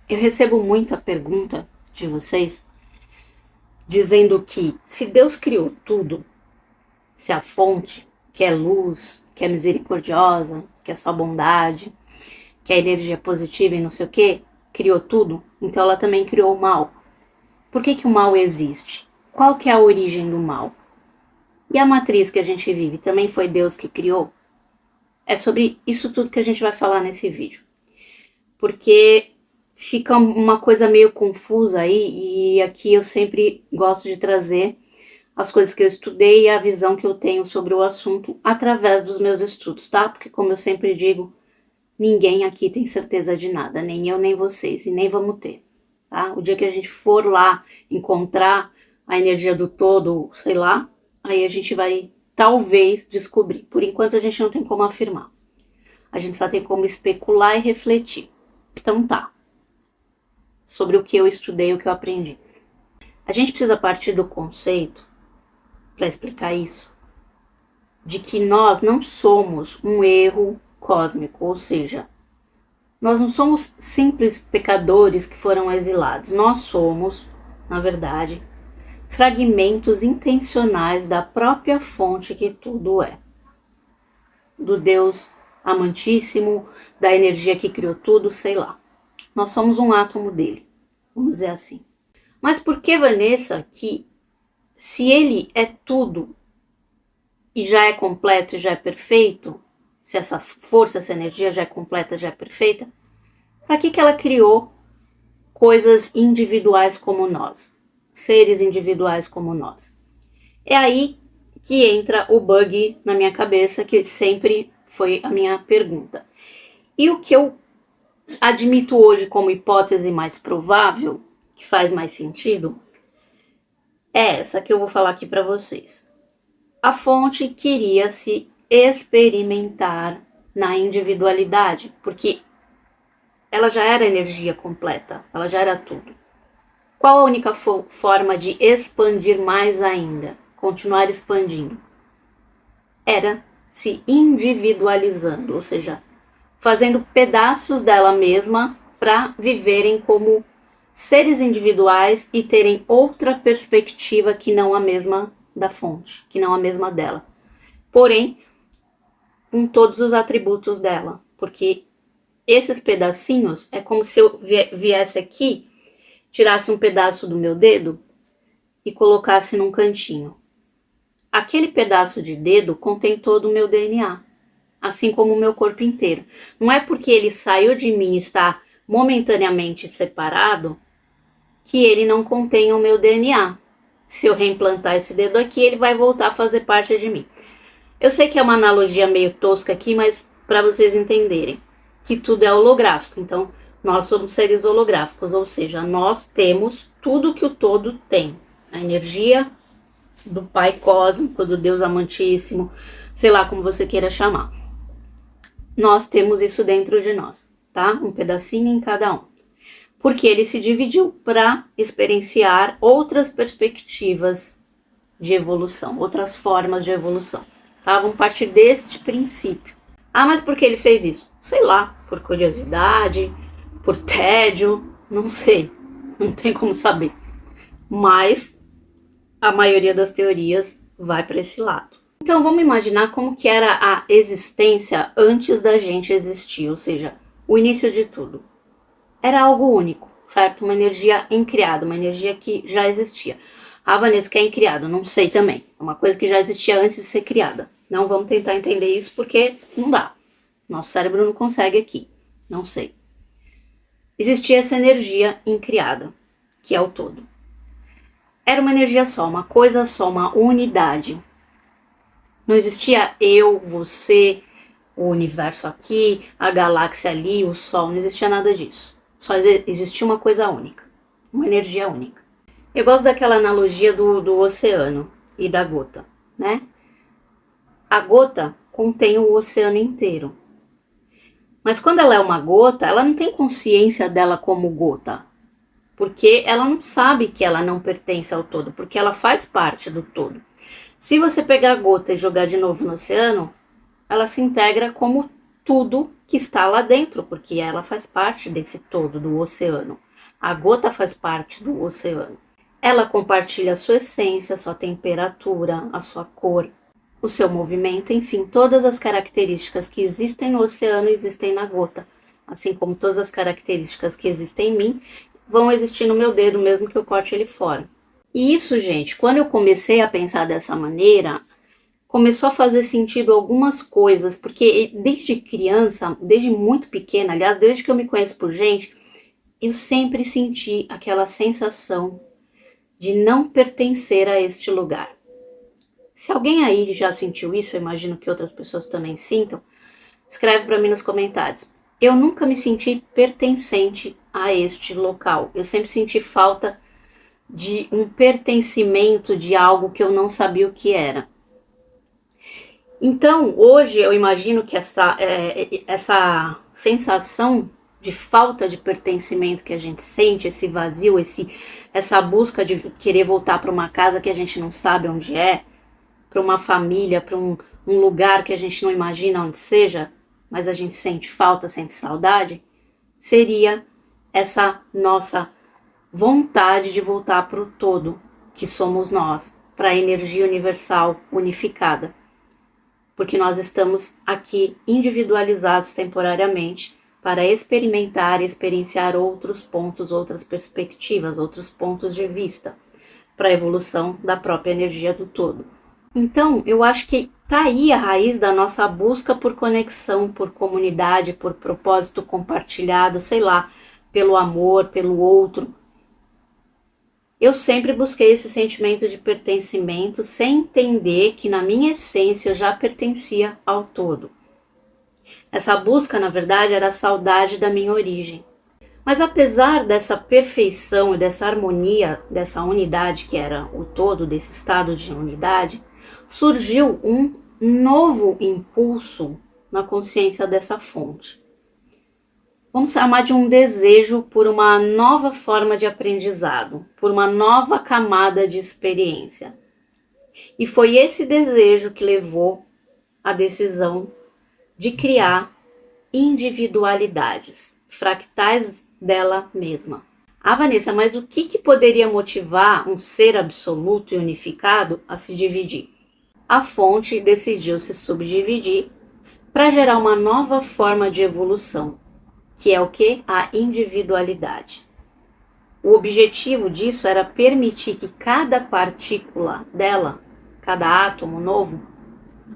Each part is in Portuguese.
Eu recebo muita pergunta de vocês dizendo que se Deus criou tudo, se a fonte, que é luz, que é misericordiosa, que é só bondade, que é energia positiva e não sei o que, criou tudo, então ela também criou o mal. Por que o mal existe? Qual que é a origem do mal? E a matriz que a gente vive também foi Deus que criou? É sobre isso tudo que a gente vai falar nesse vídeo. Porque fica uma coisa meio confusa aí, e aqui eu sempre gosto de trazer as coisas que eu estudei e a visão que eu tenho sobre o assunto através dos meus estudos, tá? Porque como eu sempre digo, ninguém aqui tem certeza de nada, nem eu nem vocês, e nem vamos ter, tá? O dia que a gente for lá encontrar a energia do todo, sei lá, aí a gente vai talvez descobrir. Por enquanto a gente não tem como afirmar. A gente só tem como especular e refletir. Então tá, sobre o que eu estudei, o que eu aprendi. A gente precisa partir do conceito, para explicar isso, de que nós não somos um erro cósmico, ou seja, nós não somos simples pecadores que foram exilados. Nós somos, na verdade, fragmentos intencionais da própria fonte que tudo é. Do Deus amantíssimo, da energia que criou tudo, sei lá. Nós somos um átomo dele, vamos dizer assim. Mas por que, Vanessa, que se ele é tudo e já é completo e já é perfeito, se essa força, essa energia já é completa, já é perfeita, para que ela criou coisas individuais como nós, seres individuais como nós? É aí que entra o bug na minha cabeça, que sempre foi a minha pergunta. E o que eu admito hoje como hipótese mais provável, que faz mais sentido, é essa que eu vou falar aqui para vocês. A fonte queria se experimentar na individualidade, porque ela já era energia completa, ela já era tudo. Qual a única forma de expandir mais ainda, continuar expandindo? Era se individualizando, ou seja, fazendo pedaços dela mesma para viverem como seres individuais e terem outra perspectiva que não a mesma da fonte, que não a mesma dela. Porém, com todos os atributos dela, porque esses pedacinhos é como se eu viesse aqui, tirasse um pedaço do meu dedo e colocasse num cantinho. Aquele pedaço de dedo contém todo o meu DNA, assim como o meu corpo inteiro. Não é porque ele saiu de mim e está momentaneamente separado que ele não contém o meu DNA. Se eu reimplantar esse dedo aqui, ele vai voltar a fazer parte de mim. Eu sei que é uma analogia meio tosca aqui, mas para vocês entenderem que tudo é holográfico. Então, nós somos seres holográficos, ou seja, nós temos tudo que o todo tem. A energia do Pai Cósmico, do Deus Amantíssimo, sei lá como você queira chamar. Nós temos isso dentro de nós, tá? Um pedacinho em cada um. Porque ele se dividiu para experienciar outras perspectivas de evolução, outras formas de evolução, tá? Vamos partir deste princípio. Ah, mas por que ele fez isso? Sei lá, por curiosidade, por tédio, não sei, não tem como saber. Mas a maioria das teorias vai para esse lado. Então vamos imaginar como que era a existência antes da gente existir, ou seja, o início de tudo. Era algo único, certo? Uma energia incriada, uma energia que já existia. Ah, Vanessa, que é incriado? Não sei também. É uma coisa que já existia antes de ser criada. Não vamos tentar entender isso porque não dá. Nosso cérebro não consegue aqui. Não sei. Existia essa energia incriada, que é o todo. Era uma energia só, uma coisa só, uma unidade. Não existia eu, você, o universo aqui, a galáxia ali, o sol, não existia nada disso. Só existia uma coisa única, uma energia única. Eu gosto daquela analogia do oceano e da gota, né? A gota contém o oceano inteiro. Mas quando ela é uma gota, ela não tem consciência dela como gota. Porque ela não sabe que ela não pertence ao todo, porque ela faz parte do todo. Se você pegar a gota e jogar de novo no oceano, ela se integra como tudo que está lá dentro, porque ela faz parte desse todo do oceano. A gota faz parte do oceano. Ela compartilha a sua essência, a sua temperatura, a sua cor, o seu movimento, enfim, todas as características que existem no oceano existem na gota, assim como todas as características que existem em mim vão existir no meu dedo, mesmo que eu corte ele fora. E isso, gente, quando eu comecei a pensar dessa maneira, começou a fazer sentido algumas coisas, porque desde criança, desde muito pequena, aliás, desde que eu me conheço por gente, eu sempre senti aquela sensação de não pertencer a este lugar. Se alguém aí já sentiu isso, eu imagino que outras pessoas também sintam, escreve para mim nos comentários. Eu nunca me senti pertencente a este local. Eu sempre senti falta de um pertencimento de algo que eu não sabia o que era. Então, hoje eu imagino que essa sensação de falta de pertencimento que a gente sente, esse vazio, essa busca de querer voltar para uma casa que a gente não sabe onde é, para uma família, para um lugar que a gente não imagina onde seja, mas a gente sente falta, sente saudade, seria essa nossa vontade de voltar para o todo que somos nós, para a energia universal unificada. Porque nós estamos aqui individualizados temporariamente para experimentar e experienciar outros pontos, outras perspectivas, outros pontos de vista para a evolução da própria energia do todo. Então, eu acho que tá aí a raiz da nossa busca por conexão, por comunidade, por propósito compartilhado, sei lá, pelo amor, pelo outro. Eu sempre busquei esse sentimento de pertencimento sem entender que na minha essência eu já pertencia ao todo. Essa busca, na verdade, era a saudade da minha origem. Mas apesar dessa perfeição e dessa harmonia, dessa unidade que era o todo, desse estado de unidade, surgiu um novo impulso na consciência dessa fonte. Vamos chamar de um desejo por uma nova forma de aprendizado, por uma nova camada de experiência. E foi esse desejo que levou à decisão de criar individualidades, fractais dela mesma. Ah, Vanessa, mas o que poderia motivar um ser absoluto e unificado a se dividir? A fonte decidiu se subdividir para gerar uma nova forma de evolução, que é o que? A individualidade. O objetivo disso era permitir que cada partícula dela, cada átomo novo,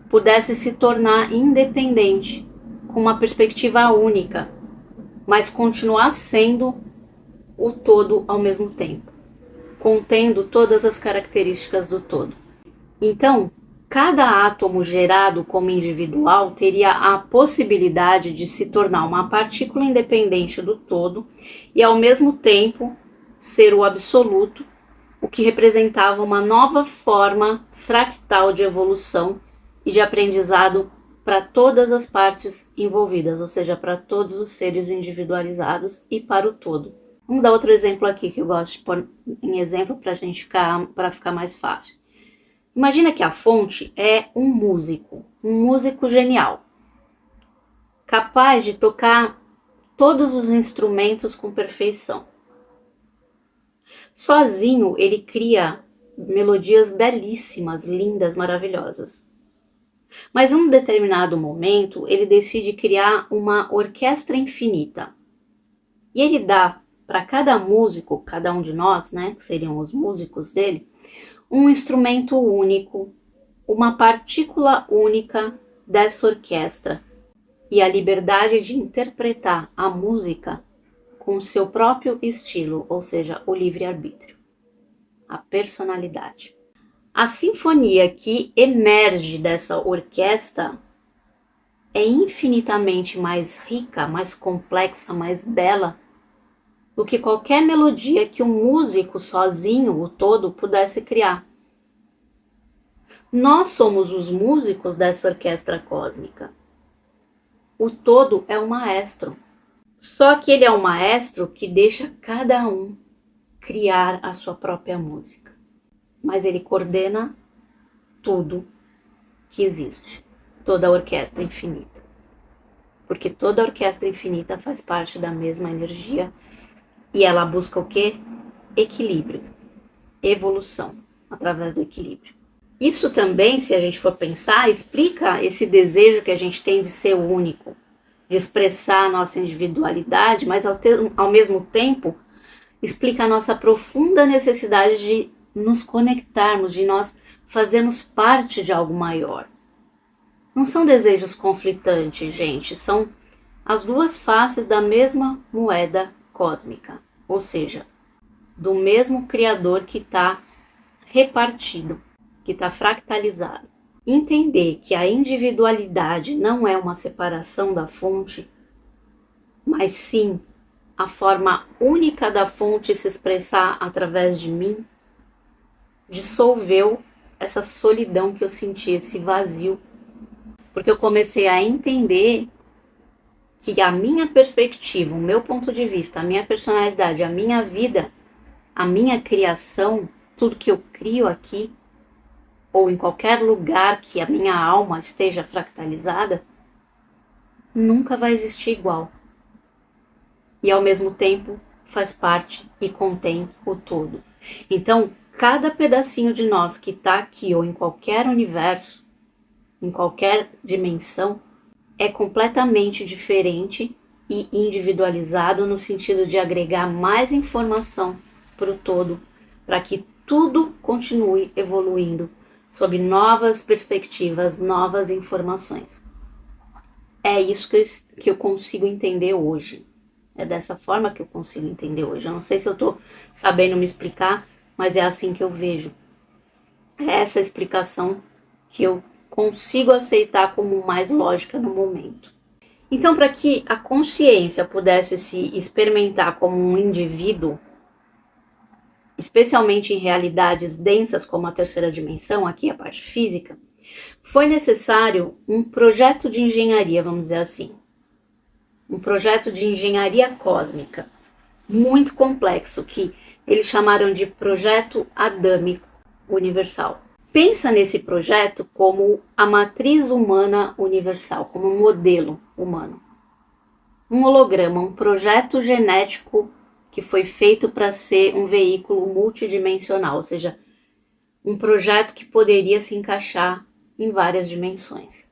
pudesse se tornar independente, com uma perspectiva única, mas continuar sendo o todo ao mesmo tempo, contendo todas as características do todo. Então, cada átomo gerado como individual teria a possibilidade de se tornar uma partícula independente do todo e, ao mesmo tempo, ser o absoluto, o que representava uma nova forma fractal de evolução e de aprendizado para todas as partes envolvidas, ou seja, para todos os seres individualizados e para o todo. Vamos dar outro exemplo aqui que eu gosto de pôr em exemplo para ficar mais fácil. Imagina que a fonte é um músico genial, capaz de tocar todos os instrumentos com perfeição. Sozinho ele cria melodias belíssimas, lindas, maravilhosas. Mas em um determinado momento ele decide criar uma orquestra infinita. E ele dá para cada músico, cada um de nós, né, que seriam os músicos dele, um instrumento único, uma partícula única dessa orquestra e a liberdade de interpretar a música com o seu próprio estilo, ou seja, o livre-arbítrio, a personalidade. A sinfonia que emerge dessa orquestra é infinitamente mais rica, mais complexa, mais bela do que qualquer melodia que um músico sozinho, o todo, pudesse criar. Nós somos os músicos dessa orquestra cósmica. O todo é o maestro. Só que ele é um maestro que deixa cada um criar a sua própria música. Mas ele coordena tudo que existe, toda a orquestra infinita. porque toda orquestra infinita faz parte da mesma energia e ela busca o quê? Equilíbrio, evolução, através do equilíbrio. Isso também, se a gente for pensar, explica esse desejo que a gente tem de ser único, de expressar a nossa individualidade, mas ao mesmo tempo explica a nossa profunda necessidade de nos conectarmos, de nós fazermos parte de algo maior. Não são desejos conflitantes, gente, são as duas faces da mesma moeda cósmica, ou seja, do mesmo Criador que está repartido, que está fractalizado. Entender que a individualidade não é uma separação da fonte, mas sim a forma única da fonte se expressar através de mim, dissolveu essa solidão que eu senti, esse vazio, porque eu comecei a entender que a minha perspectiva, o meu ponto de vista, a minha personalidade, a minha vida, a minha criação, tudo que eu crio aqui, ou em qualquer lugar que a minha alma esteja fractalizada, nunca vai existir igual. E ao mesmo tempo faz parte e contém o todo. Então, cada pedacinho de nós que está aqui ou em qualquer universo, em qualquer dimensão, é completamente diferente e individualizado no sentido de agregar mais informação para o todo, para que tudo continue evoluindo sob novas perspectivas, novas informações. É isso que eu consigo entender hoje. É dessa forma que eu consigo entender hoje. Eu não sei se eu estou sabendo me explicar, mas é assim que eu vejo. É essa explicação que eu consigo aceitar como mais lógica no momento. Então, para que a consciência pudesse se experimentar como um indivíduo, especialmente em realidades densas como a terceira dimensão, aqui a parte física, foi necessário um projeto de engenharia, vamos dizer assim. Um projeto de engenharia cósmica, muito complexo, que eles chamaram de projeto adâmico universal. Pensa nesse projeto como a matriz humana universal, como um modelo humano. Um holograma, um projeto genético que foi feito para ser um veículo multidimensional, ou seja, um projeto que poderia se encaixar em várias dimensões.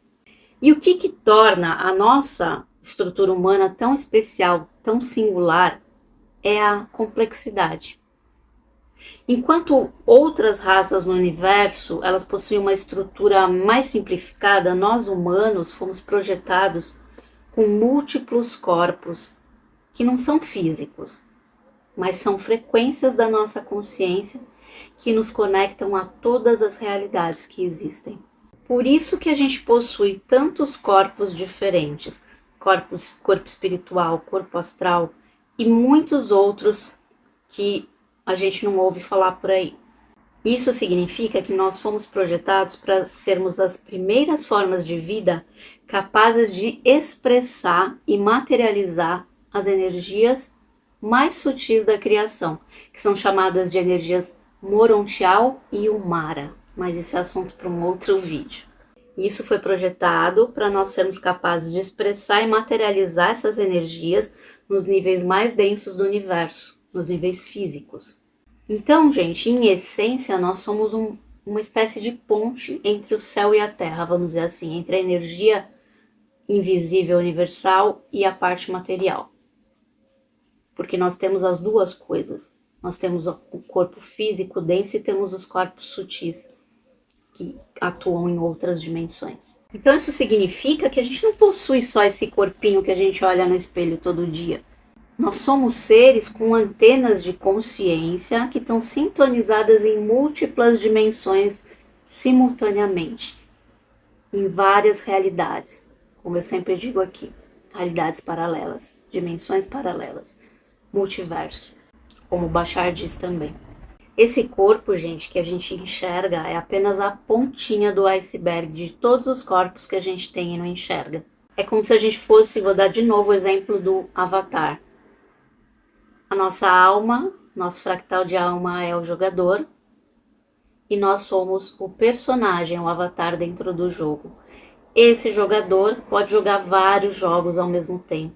E o que torna a nossa estrutura humana tão especial, tão singular, é a complexidade. Enquanto outras raças no universo, elas possuem uma estrutura mais simplificada, nós humanos fomos projetados com múltiplos corpos que não são físicos, mas são frequências da nossa consciência que nos conectam a todas as realidades que existem. Por isso que a gente possui tantos corpos diferentes, corpo espiritual, corpo astral e muitos outros que a gente não ouve falar por aí. Isso significa que nós fomos projetados para sermos as primeiras formas de vida capazes de expressar e materializar as energias mais sutis da criação, que são chamadas de energias Morontial e Umara, mas isso é assunto para um outro vídeo. Isso foi projetado para nós sermos capazes de expressar e materializar essas energias nos níveis mais densos do universo, nos níveis físicos. Então, gente, em essência, nós somos uma espécie de ponte entre o céu e a terra, vamos dizer assim, entre a energia invisível universal e a parte material. Porque nós temos as duas coisas. Nós temos o corpo físico denso e temos os corpos sutis, que atuam em outras dimensões. Então isso significa que a gente não possui só esse corpinho que a gente olha no espelho todo dia. Nós somos seres com antenas de consciência que estão sintonizadas em múltiplas dimensões simultaneamente, em várias realidades, como eu sempre digo aqui, realidades paralelas, dimensões paralelas, multiverso, como Bashar diz também. Esse corpo, gente, que a gente enxerga é apenas a pontinha do iceberg de todos os corpos que a gente tem e não enxerga. É como se a gente fosse, vou dar de novo o exemplo do Avatar. A nossa alma, nosso fractal de alma é o jogador e nós somos o personagem, o avatar dentro do jogo. esse jogador pode jogar vários jogos ao mesmo tempo.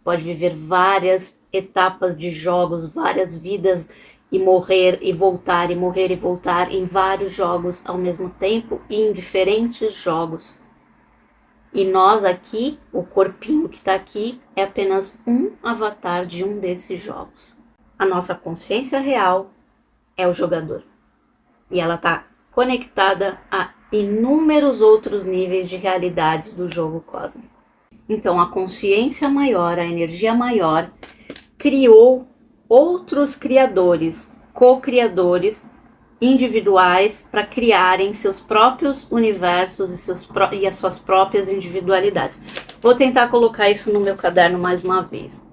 Pode viver várias etapas de jogos, várias vidas e morrer e voltar, e morrer e voltar em vários jogos ao mesmo tempo e em diferentes jogos. E nós aqui, o corpinho que está aqui, é apenas um avatar de um desses jogos. A nossa consciência real é o jogador. E ela está conectada a inúmeros outros níveis de realidades do jogo cósmico. Então, a consciência maior, a energia maior, criou outros criadores, co-criadores individuais para criarem seus próprios universos e as suas próprias individualidades. Vou tentar colocar isso no meu caderno mais uma vez.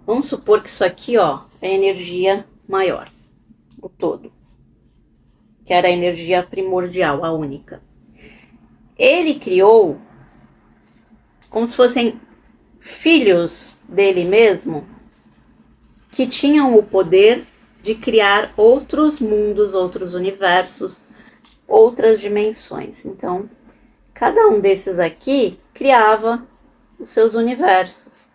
Vamos supor que isso aqui, ó, é a energia maior, o todo, que era a energia primordial, a única. Ele criou como se fossem filhos dele mesmo, que tinham o poder de criar outros mundos, outros universos, outras dimensões. Então, cada um desses aqui criava os seus universos.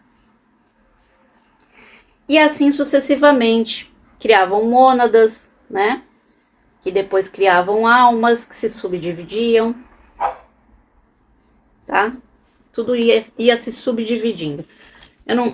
E assim sucessivamente, criavam mônadas, né? Que depois criavam almas que se subdividiam, tá? Tudo ia se subdividindo.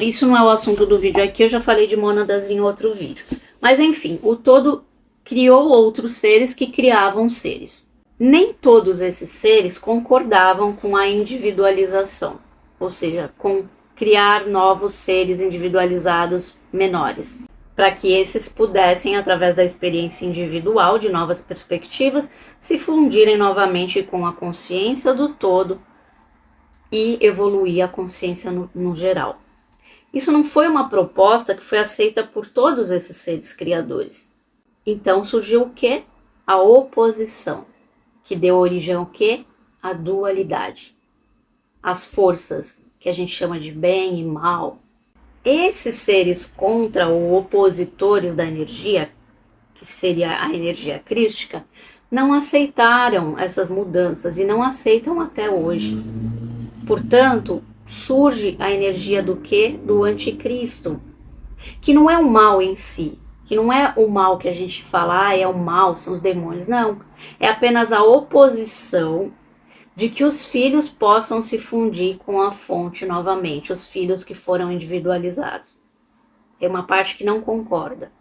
Isso não é o assunto do vídeo aqui, eu já falei de mônadas em outro vídeo. Mas enfim, o todo criou outros seres que criavam seres. Nem todos esses seres concordavam com a individualização, ou seja, com criar novos seres individualizados menores, para que esses pudessem, através da experiência individual de novas perspectivas, se fundirem novamente com a consciência do todo e evoluir a consciência no geral. Isso não foi uma proposta que foi aceita por todos esses seres criadores. Então surgiu o quê? A oposição, que deu origem ao quê? A dualidade. As forças, que a gente chama de bem e mal. Esses seres contra ou opositores da energia, que seria a energia crística, não aceitaram essas mudanças e não aceitam até hoje. Portanto, surge a energia do quê? Do anticristo, que não é o mal em si, que não é o mal que a gente fala, é o mal, são os demônios, não. É apenas a oposição de que os filhos possam se fundir com a fonte novamente, os filhos que foram individualizados. É uma parte que não concorda.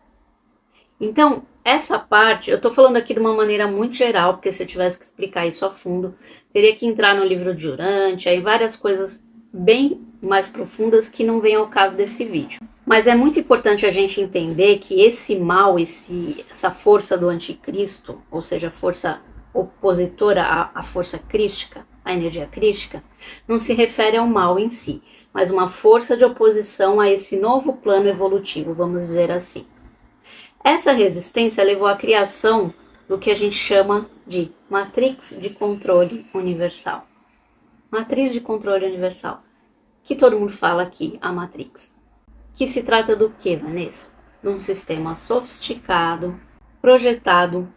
Então, essa parte, eu estou falando aqui de uma maneira muito geral, porque se eu tivesse que explicar isso a fundo, teria que entrar no livro de Urantia, aí várias coisas bem mais profundas que não vem ao caso desse vídeo. Mas é muito importante a gente entender que esse mal, essa força do anticristo, ou seja, a força opositora à força crística, à energia crística, não se refere ao mal em si, mas uma força de oposição a esse novo plano evolutivo, vamos dizer assim. Essa resistência levou à criação do que a gente chama de matrix de controle universal. Matriz de controle universal, que todo mundo fala aqui, a Matrix. Que se trata do que, Vanessa? De um sistema sofisticado, projetado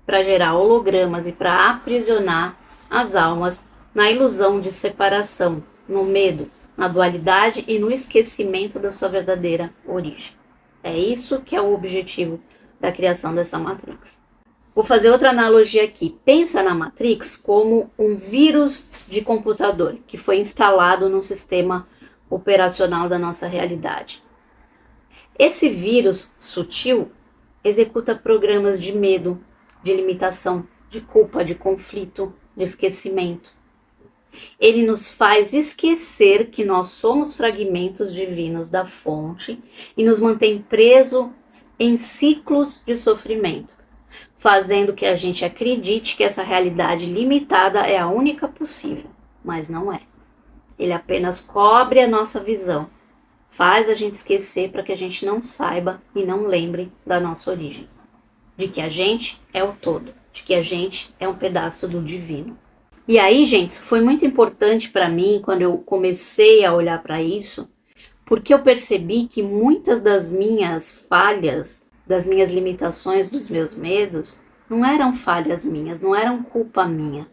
para gerar hologramas e para aprisionar as almas na ilusão de separação, no medo, na dualidade e no esquecimento da sua verdadeira origem. É isso que é o objetivo da criação dessa Matrix. Vou fazer outra analogia aqui. Pensa na Matrix como um vírus de computador que foi instalado no sistema operacional da nossa realidade. Esse vírus sutil executa programas de medo, de limitação, de culpa, de conflito, de esquecimento. Ele nos faz esquecer que nós somos fragmentos divinos da fonte e nos mantém presos em ciclos de sofrimento, fazendo que a gente acredite que essa realidade limitada é a única possível, mas não é. Ele apenas cobre a nossa visão, faz a gente esquecer para que a gente não saiba e não lembre da nossa origem, de que a gente é o todo, de que a gente é um pedaço do divino. E aí, gente, isso foi muito importante para mim quando eu comecei a olhar para isso, porque eu percebi que muitas das minhas falhas, das minhas limitações, dos meus medos, não eram falhas minhas, não eram culpa minha.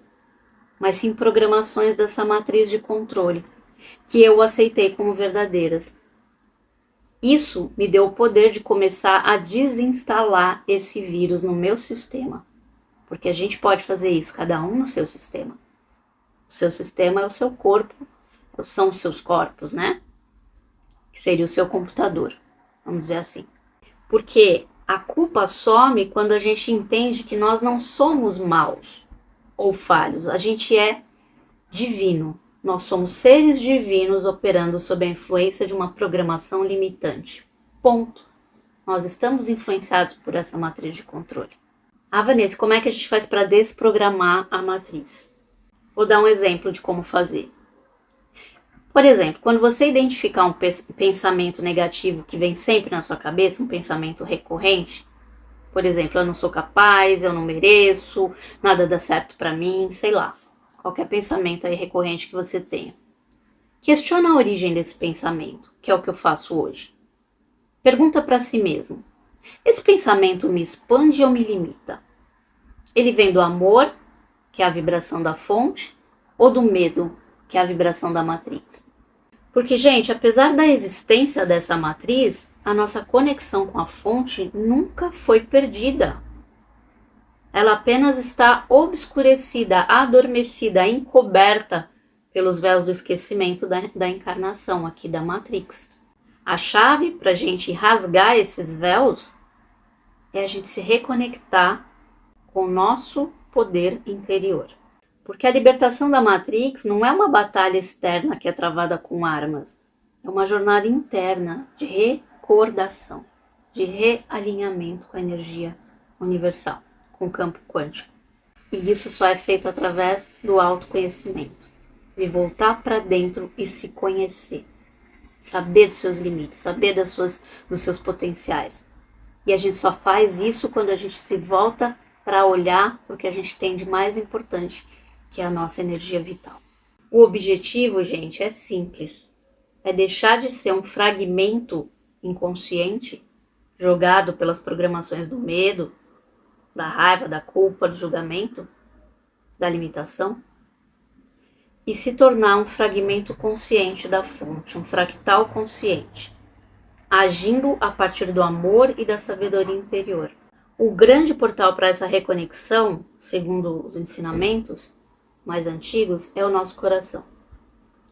mas sim programações dessa matriz de controle, que eu aceitei como verdadeiras. Isso me deu o poder de começar a desinstalar esse vírus no meu sistema, porque a gente pode fazer isso, cada um no seu sistema. O seu sistema é o seu corpo, são os seus corpos, né? Que seria o seu computador, vamos dizer assim. Porque a culpa some quando a gente entende que nós não somos maus ou falhos, a gente é divino. Nós somos seres divinos operando sob a influência de uma programação limitante. Ponto. Nós estamos influenciados por essa matriz de controle. Ah, Vanessa, como é que a gente faz para desprogramar a matriz? Vou dar um exemplo de como fazer. Por exemplo, quando você identificar um pensamento negativo que vem sempre na sua cabeça, um pensamento recorrente, por exemplo, eu não sou capaz, eu não mereço, nada dá certo para mim, sei lá, qualquer pensamento aí recorrente que você tenha. Questiona a origem desse pensamento, que é o que eu faço hoje. Pergunta para si mesmo: esse pensamento me expande ou me limita? Ele vem do amor, que é a vibração da fonte, ou do medo, que é a vibração da matriz? Porque, gente, apesar da existência dessa matriz, a nossa conexão com a fonte nunca foi perdida. Ela apenas está obscurecida, adormecida, encoberta pelos véus do esquecimento da encarnação aqui da Matrix. A chave para a gente rasgar esses véus é a gente se reconectar com o nosso poder interior. Porque a libertação da Matrix não é uma batalha externa que é travada com armas. É uma jornada interna de recordação, de realinhamento com a energia universal, com o campo quântico. E isso só é feito através do autoconhecimento, de voltar para dentro e se conhecer, saber dos seus limites, saber dos seus potenciais. E a gente só faz isso quando a gente se volta para olhar para o que a gente tem de mais importante, que é a nossa energia vital. O objetivo, gente, é simples. É deixar de ser um fragmento inconsciente, jogado pelas programações do medo, da raiva, da culpa, do julgamento, da limitação, e se tornar um fragmento consciente da fonte, um fractal consciente, agindo a partir do amor e da sabedoria interior. O grande portal para essa reconexão, segundo os ensinamentos mais antigos, é o nosso coração.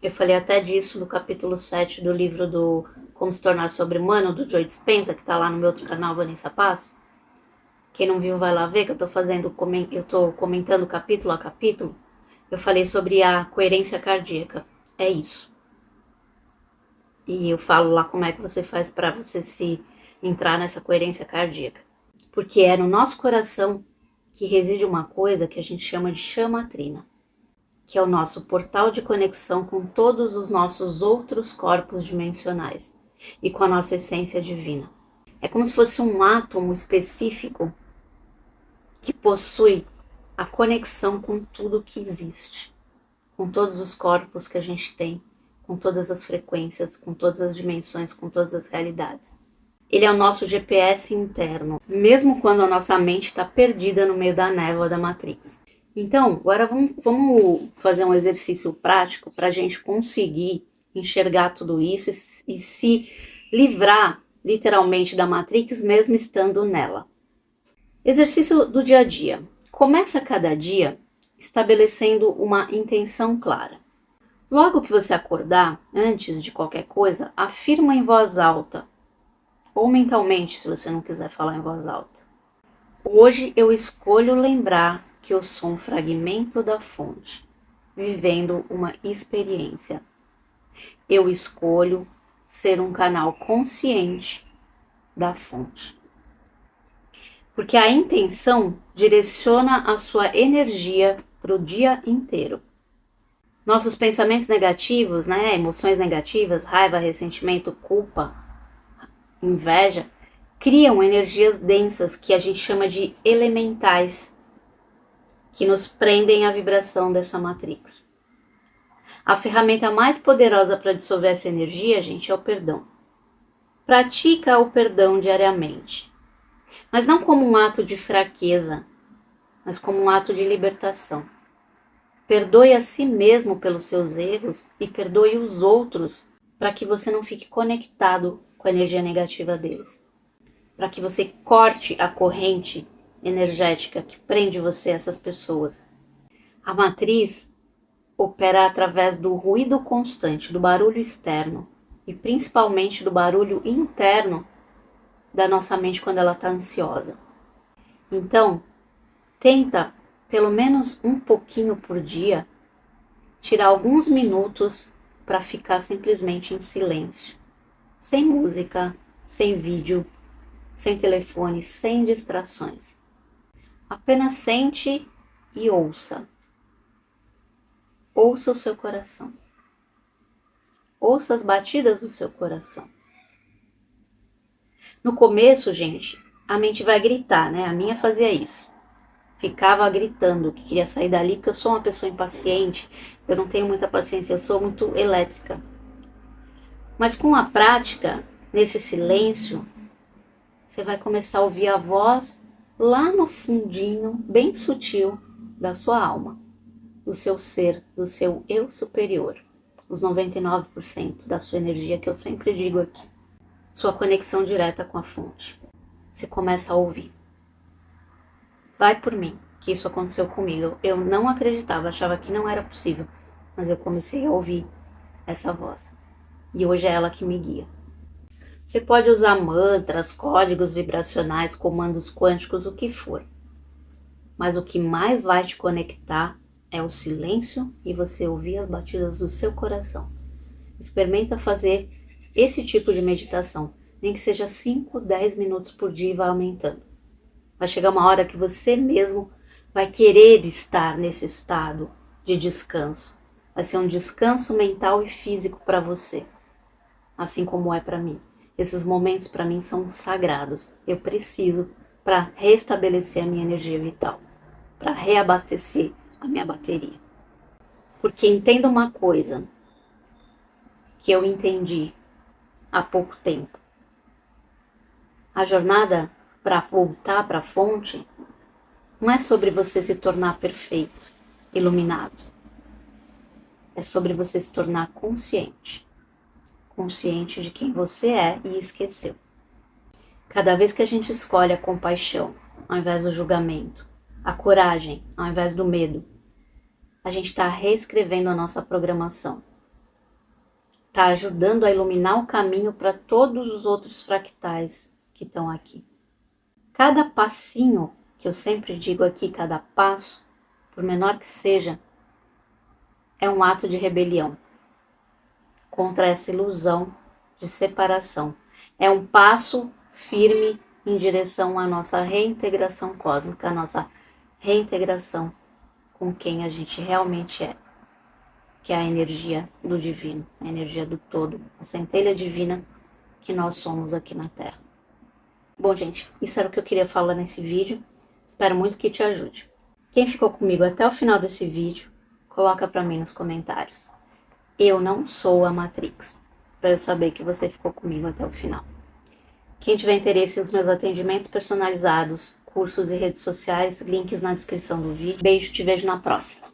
Eu falei até disso no capítulo 7 do livro do Como se tornar sobre-humano, do Joe Dispenza, que está lá no meu outro canal, Vanessa Passo. Quem não viu, vai lá ver, que eu estou comentando capítulo a capítulo. Eu falei sobre a coerência cardíaca. É isso. E eu falo lá como é que você faz para você se entrar nessa coerência cardíaca. Porque é no nosso coração que reside uma coisa que a gente chama de chamatrina, que é o nosso portal de conexão com todos os nossos outros corpos dimensionais e com a nossa essência divina. É como se fosse um átomo específico que possui a conexão com tudo que existe, com todos os corpos que a gente tem, com todas as frequências, com todas as dimensões, com todas as realidades. Ele é o nosso GPS interno, mesmo quando a nossa mente está perdida no meio da névoa da Matrix. Então, agora vamos fazer um exercício prático para a gente conseguir enxergar tudo isso e se livrar, literalmente, da Matrix, mesmo estando nela. Exercício do dia a dia. Começa cada dia estabelecendo uma intenção clara. Logo que você acordar, antes de qualquer coisa, afirma em voz alta, ou mentalmente, se você não quiser falar em voz alta. Hoje eu escolho lembrar que eu sou um fragmento da fonte, vivendo uma experiência. Eu escolho ser um canal consciente da fonte. Porque a intenção direciona a sua energia para o dia inteiro. Nossos pensamentos negativos, emoções negativas, raiva, ressentimento, culpa, inveja, criam energias densas que a gente chama de elementais, que nos prendem à vibração dessa matrix. A ferramenta mais poderosa para dissolver essa energia, gente, é o perdão. Pratica o perdão diariamente, mas não como um ato de fraqueza, mas como um ato de libertação. Perdoe a si mesmo pelos seus erros e perdoe os outros para que você não fique conectado com a energia negativa deles. Para que você corte a corrente energética que prende você a essas pessoas. A matriz opera através do ruído constante, do barulho externo e principalmente do barulho interno da nossa mente quando ela está ansiosa. Então, tenta, pelo menos um pouquinho por dia, tirar alguns minutos para ficar simplesmente em silêncio. Sem música, sem vídeo, sem telefone, sem distrações. Apenas sente e ouça. Ouça o seu coração. Ouça as batidas do seu coração. No começo, gente, a mente vai gritar, né? A minha fazia isso. Ficava gritando que queria sair dali porque eu sou uma pessoa impaciente, eu não tenho muita paciência, eu sou muito elétrica. Mas com a prática, nesse silêncio, você vai começar a ouvir a voz lá no fundinho, bem sutil, da sua alma, do seu ser, do seu eu superior, os 99% da sua energia que eu sempre digo aqui, sua conexão direta com a fonte. Você começa a ouvir. Vai por mim, que isso aconteceu comigo. Eu não acreditava, achava que não era possível, mas eu comecei a ouvir essa voz. E hoje é ela que me guia. Você pode usar mantras, códigos vibracionais, comandos quânticos, o que for. Mas o que mais vai te conectar é o silêncio e você ouvir as batidas do seu coração. Experimenta fazer esse tipo de meditação, nem que seja 5, 10 minutos por dia e vai aumentando. Vai chegar uma hora que você mesmo vai querer estar nesse estado de descanso. Vai ser um descanso mental e físico para você, assim como é para mim. Esses momentos para mim são sagrados. Eu preciso para restabelecer a minha energia vital, para reabastecer a minha bateria. Porque entenda uma coisa que eu entendi há pouco tempo. A jornada para voltar para a fonte não é sobre você se tornar perfeito, iluminado. É sobre você se tornar consciente. Consciente de quem você é e esqueceu. Cada vez que a gente escolhe a compaixão ao invés do julgamento, a coragem ao invés do medo, a gente está reescrevendo a nossa programação. Está ajudando a iluminar o caminho para todos os outros fractais que estão aqui. Cada passinho, que eu sempre digo aqui, cada passo, por menor que seja, é um ato de rebelião contra essa ilusão de separação. É um passo firme em direção à nossa reintegração cósmica, à nossa reintegração com quem a gente realmente é, que é a energia do divino, a energia do todo, a centelha divina que nós somos aqui na Terra. Bom, gente, isso era o que eu queria falar nesse vídeo. Espero muito que te ajude. Quem ficou comigo até o final desse vídeo, coloca para mim nos comentários. Eu não sou a Matrix, para eu saber que você ficou comigo até o final. Quem tiver interesse nos meus atendimentos personalizados, cursos e redes sociais, links na descrição do vídeo. Beijo, te vejo na próxima.